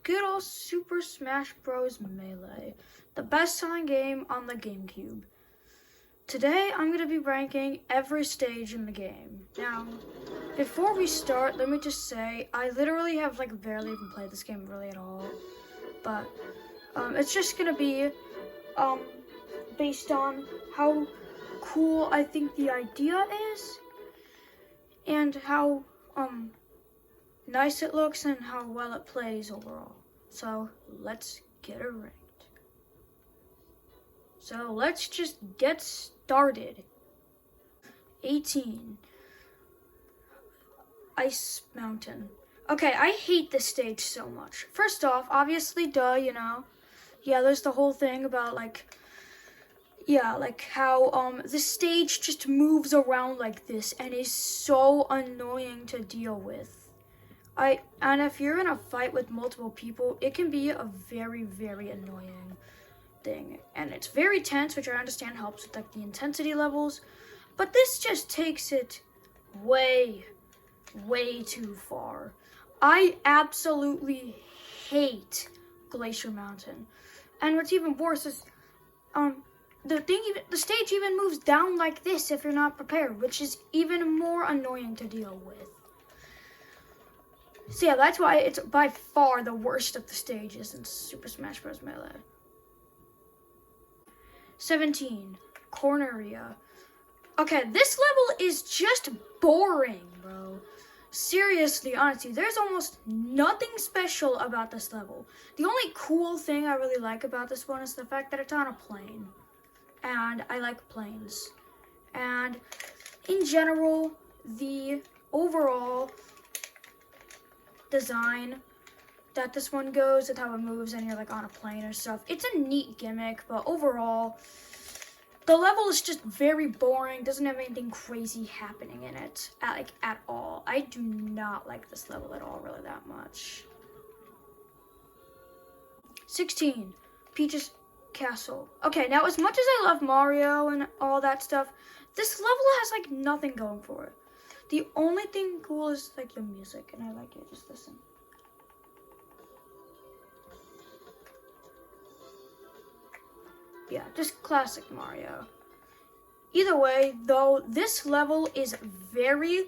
good old Super Smash Bros. Melee, the best-selling game on the GameCube. Today, I'm going to be ranking every stage in the game. Now, before we start, let me just say, I literally have barely even played this game really at all. But it's just going to be based on how cool I think the idea is and how nice it looks and how well it plays overall. So let's get it ranked. So let's just get started. 18. Ice Mountain. Okay, I hate this stage so much. First off, obviously, yeah, there's the whole thing about how the stage just moves around like this and is so annoying to deal with. And if you're in a fight with multiple people, it can be a very, very annoying thing. And it's very tense, which I understand helps with the intensity levels. But this just takes it way, way too far. I absolutely hate Glacier Mountain. And what's even worse is the stage even moves down like this if you're not prepared, which is even more annoying to deal with. So yeah, that's why it's by far the worst of the stages in Super Smash Bros. Melee. 17. Corneria. Okay, this level is just boring, bro. Seriously, honestly, there's almost nothing special about this level. The only cool thing I really like about this one is the fact that it's on a plane. And I like planes. And in general, the overall design that this one goes with how it moves and you're on a plane or stuff. It's a neat gimmick, but overall, the level is just very boring. Doesn't have anything crazy happening in it at all. I do not like this level at all, really that much. 16. Peach's Castle. Okay, now as much as I love Mario and all that stuff, this level has nothing going for it. The only thing cool is the music, and I like it. Just listen. Yeah, just classic Mario. Either way, though, this level is very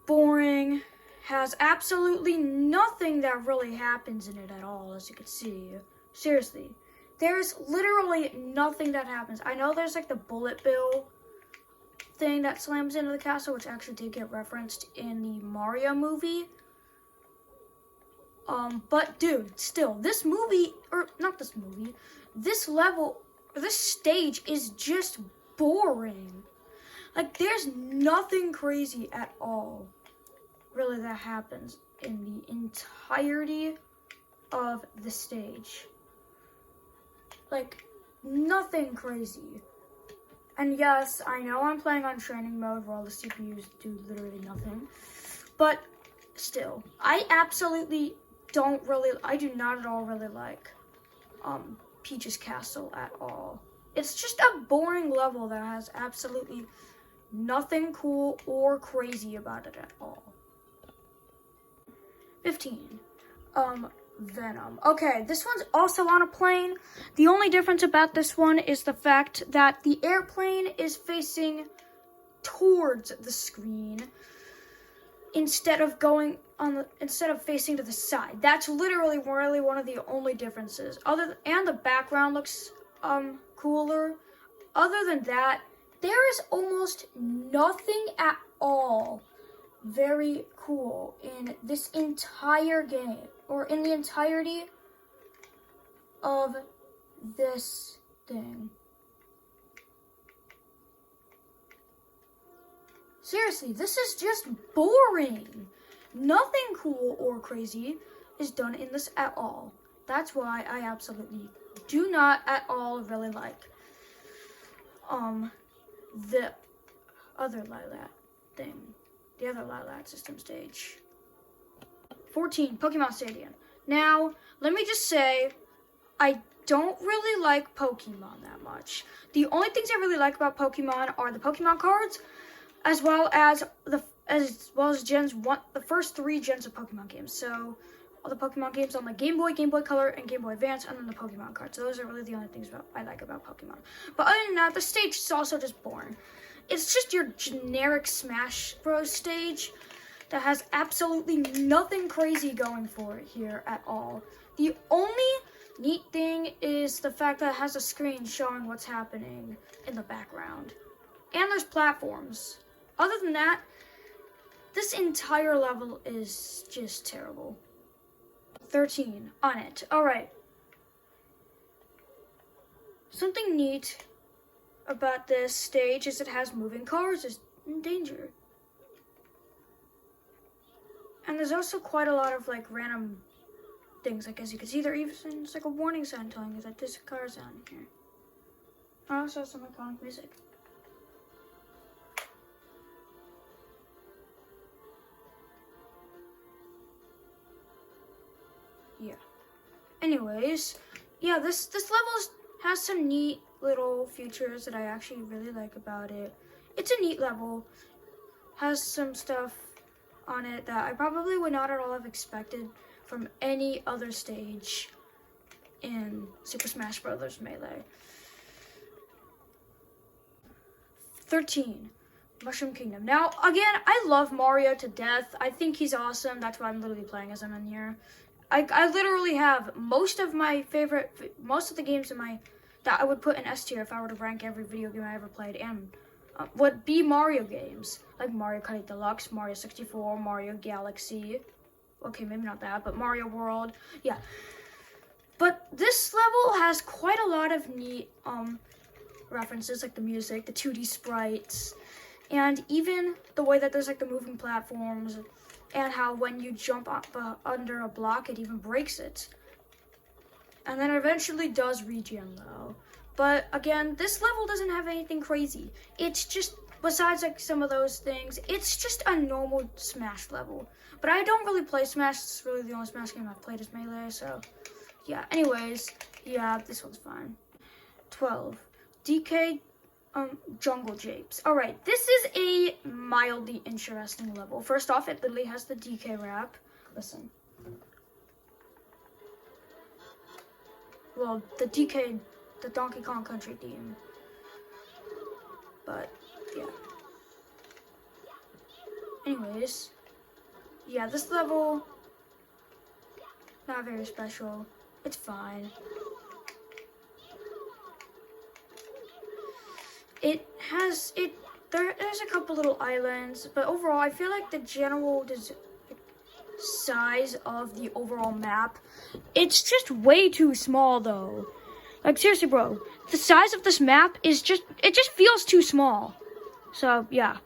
boring, has absolutely nothing that really happens in it at all, as you can see. Seriously, there's literally nothing that happens. I know there's the bullet bill thing that slams into the castle, which actually did get referenced in the Mario movie. But dude, still, this level, this stage is just boring. There's nothing crazy at all, really, that happens in the entirety of the stage. Nothing crazy. And yes, I know I'm playing on training mode where all the CPUs do literally nothing. But still, I do not at all really like Peach's Castle at all. It's just a boring level that has absolutely nothing cool or crazy about it at all. 15. Venom. Okay, this one's also on a plane. The only difference about this one is the fact that the airplane is facing towards the screen instead of facing to the side. That's literally really one of the only differences. And the background looks cooler. Other than that, there is almost nothing at all very cool in this entire game, or in the entirety of this thing. Seriously, this is just boring. Nothing cool or crazy is done in this at all. That's why I absolutely do not at all really like the other Lilat thing. The other Lilat system stage. 14, Pokemon Stadium. Now, let me just say, I don't really like Pokemon that much. The only things I really like about Pokemon are the Pokemon cards, as well as the first 3 gens of Pokemon games. So, all the Pokemon games on my Game Boy, Game Boy Color, and Game Boy Advance, and then the Pokemon cards. So those are really the only things I like about Pokemon. But other than that, the stage is also just boring. It's just your generic Smash Bros. Stage that has absolutely nothing crazy going for it here at all. The only neat thing is the fact that it has a screen showing what's happening in the background. And there's platforms. Other than that, this entire level is just terrible. 13 on it. Alright. Something neat about this stage is it has moving cars in danger. And there's also quite a lot of like random things. Like as you can see, there even it's like a warning sign telling you that this car is down here. I also have some iconic music. Yeah. Anyways, yeah, this level has some neat little features that I actually really like about it. It's a neat level. Has some stuff on it that I probably would not at all have expected from any other stage in Super Smash Bros. Melee. 13. Mushroom Kingdom. Now, again, I love Mario to death. I think he's awesome. That's why I'm literally playing as him in here. I literally have most of the games in that I would put in S tier if I were to rank every video game I ever played, and would be Mario games, like Mario Kart Deluxe, Mario 64, Mario Galaxy. Okay, maybe not that, but Mario World. Yeah. But this level has quite a lot of neat references, like the music, the 2D sprites, and even the way that there's like the moving platforms, and how when you jump up under a block, it even breaks it. And then eventually does regen though. But again, this level doesn't have anything crazy. It's just, besides like some of those things, it's just a normal Smash level. But I don't really play Smash. It's really the only Smash game I've played is Melee, so yeah. Anyways, yeah, this one's fine. 12. DK Jungle Japes. Alright, this is a mildly interesting level. First off, it literally has the DK rap. Listen. Well, the Donkey Kong Country theme. But, yeah. Anyways, yeah, this level, not very special. It's fine. There's a couple little islands, but overall, I feel like the general size of the overall map, it's just way too small though. Like seriously, bro, the size of this map is it just feels too small. So yeah.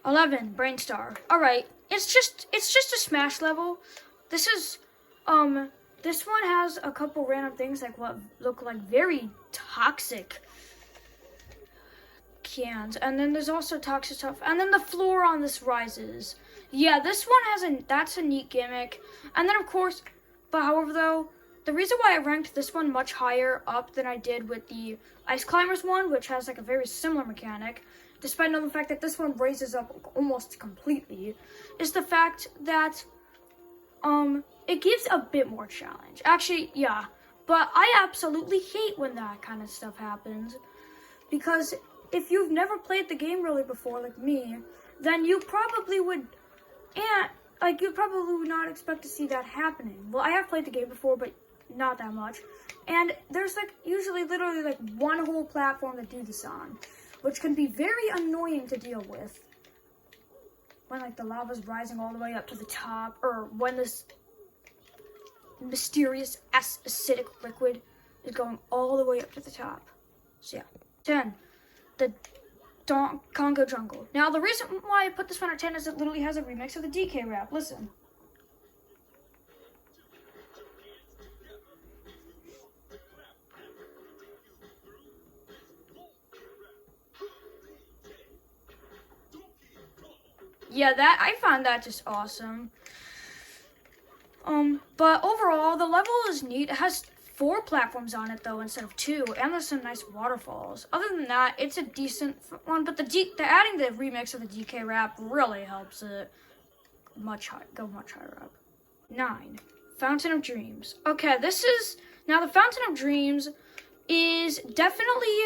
11, Brainstar. Alright, it's just a Smash level. This one has a couple random things like what look like very toxic cans, and then there's also toxic stuff, and then the floor on this rises. Yeah, this one that's a neat gimmick. And then of course, but however though, the reason why I ranked this one much higher up than I did with the Ice Climbers one, which has like a very similar mechanic, despite knowing the fact that this one raises up almost completely, is the fact that it gives a bit more challenge. Actually, yeah, but I absolutely hate when that kind of stuff happens, because if you've never played the game really before, like me, then you probably would, you probably would not expect to see that happening. Well, I have played the game before, but not that much. And there's like usually literally like one whole platform to do this on, which can be very annoying to deal with. When like the lava's rising all the way up to the top, or when this mysterious acidic liquid is going all the way up to the top. So yeah. 10. The Congo Jungle. Now, the reason why I put this one at 10 is it literally has a remix of the DK rap. Listen. Yeah, I found that just awesome. But overall, the level is neat. It has 4 platforms on it though instead of 2, and there's some nice waterfalls. Other than that, it's a decent one, but the adding the remix of the DK rap really helps it go much higher up. 9. Fountain of Dreams. Okay, now the Fountain of Dreams is definitely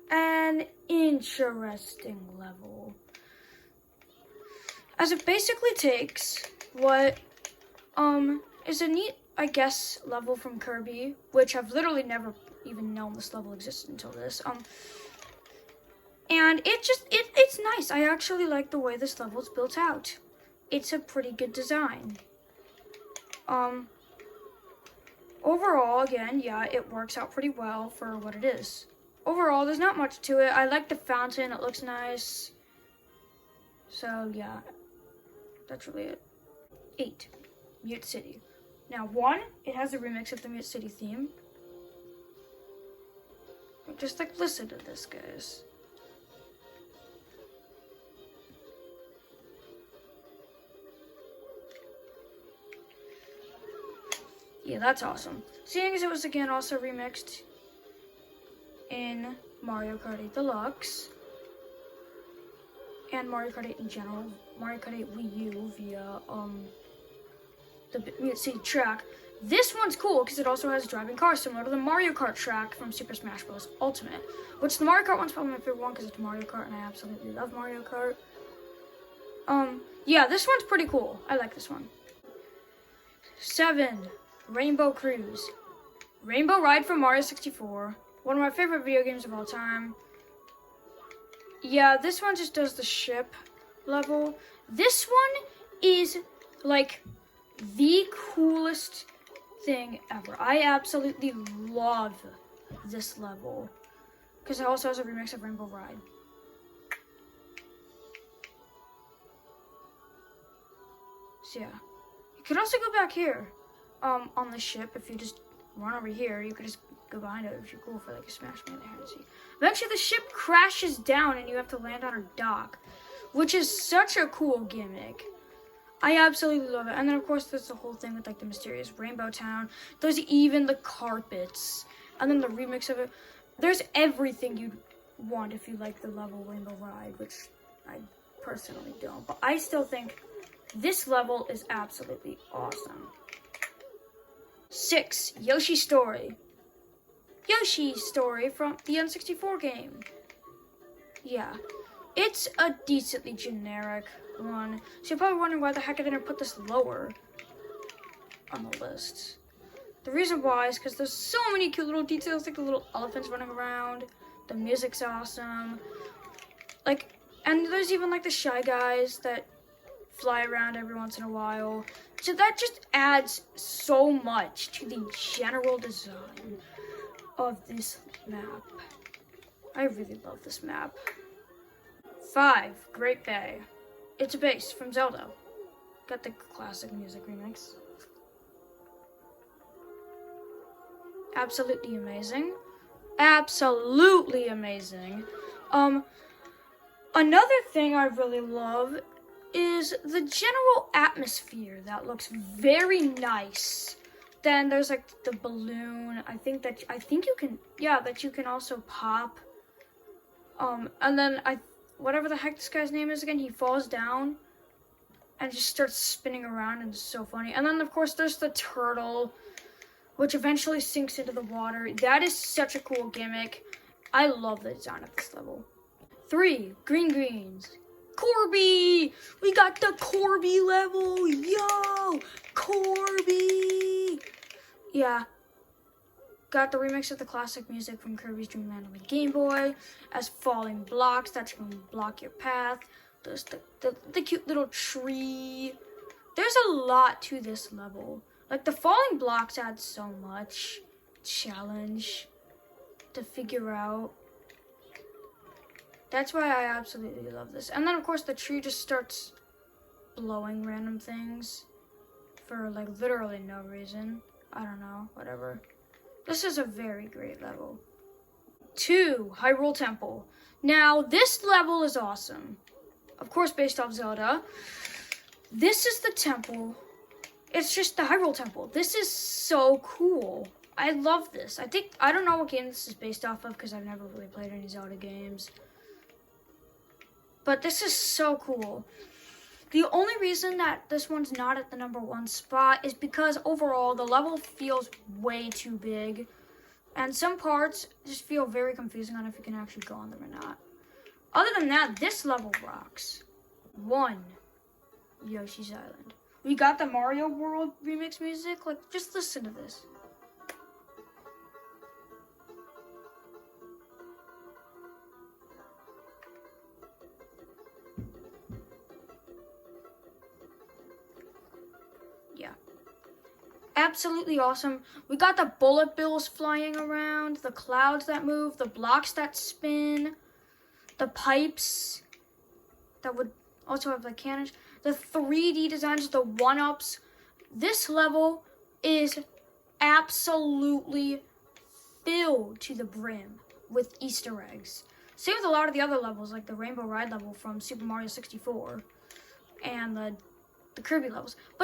an interesting level, as it basically takes what is a neat, I guess, level from Kirby, which I've literally never even known this level existed until this. And it's nice. I actually like the way this level's built out. It's a pretty good design. Overall, again, yeah, it works out pretty well for what it is. Overall, there's not much to it. I like the fountain. It looks nice. So, yeah, that's really it. 8. Mute City. Now, 1, it has a remix of the Mute City theme. Just, like, listen to this, guys. Yeah, that's awesome. Seeing as it was, again, also remixed in Mario Kart 8 Deluxe and Mario Kart 8 in general, Mario Kart 8 Wii U via the Mute City track. This one's cool because it also has driving cars similar to the Mario Kart track from Super Smash Bros. Ultimate, which the Mario Kart one's probably my favorite one because it's Mario Kart and I absolutely love Mario Kart. Yeah, this one's pretty cool. I like this one. 7. Rainbow Cruise. Rainbow Ride from Mario 64. One of my favorite video games of all time. Yeah, this one just does the ship level. This one is like the coolest thing ever. I absolutely love this level because it also has a remix of Rainbow Ride. So yeah, you could also go back here on the ship. If you just run over here, you could just go behind it if you're cool for like a Smash Man there. Eventually the ship crashes down and you have to land on a dock, which is such a cool gimmick. I absolutely love it. And then of course there's the whole thing with like the mysterious Rainbow Town. There's even the carpets and then the remix of it. There's everything you'd want if you like the level Rainbow Ride, which I personally don't, but I still think this level is absolutely awesome. 6. Yoshi's Story. Yoshi's Story from the N64 game. Yeah, it's a decently generic one. So you're probably wondering why the heck I didn't put this lower on the list. The reason why is because there's so many cute little details, like the little elephants running around. The music's awesome. Like, and there's even like the Shy Guys that fly around every once in a while. So that just adds so much to the general design of this map. I really love this map. 5. Great Bay. It's a bass from Zelda. Got the classic music remix. Absolutely amazing. Absolutely amazing. Another thing I really love is the general atmosphere that looks very nice. Then there's like the balloon. I think you can also pop. And then whatever the heck this guy's name is again, he falls down and just starts spinning around and it's so funny. And then of course there's the turtle, which eventually sinks into the water. That is such a cool gimmick. I love the design of this level. 3. Green Greens. Corby! We got the Corby level! Yo! Corby! Yeah. Got the remix of the classic music from Kirby's Dream Land on the Game Boy. As falling blocks that can block your path. There's the cute little tree. There's a lot to this level. Like, the falling blocks add so much challenge to figure out. That's why I absolutely love this. And then, of course, the tree just starts blowing random things for, like, literally no reason. I don't know, whatever. This is a very great level. 2. Hyrule Temple. Now, this level is awesome. Of course, based off Zelda. This is the temple. It's just the Hyrule Temple. This is so cool. I love this. I don't know what game this is based off of because I've never really played any Zelda games. But this is so cool. The only reason that this one's not at the number 1 spot is because overall the level feels way too big. And some parts just feel very confusing on if you can actually go on them or not. Other than that, this level rocks. 1. Yoshi's Island. We got the Mario World remix music. Like, just listen to this. Yeah. Absolutely awesome. We got the bullet bills flying around, the clouds that move, the blocks that spin, the pipes that would also have like cannons, the 3D designs, the 1-ups. This level is absolutely filled to the brim with Easter eggs. Same with a lot of the other levels, like the Rainbow Ride level from Super Mario 64 and the Kirby levels. But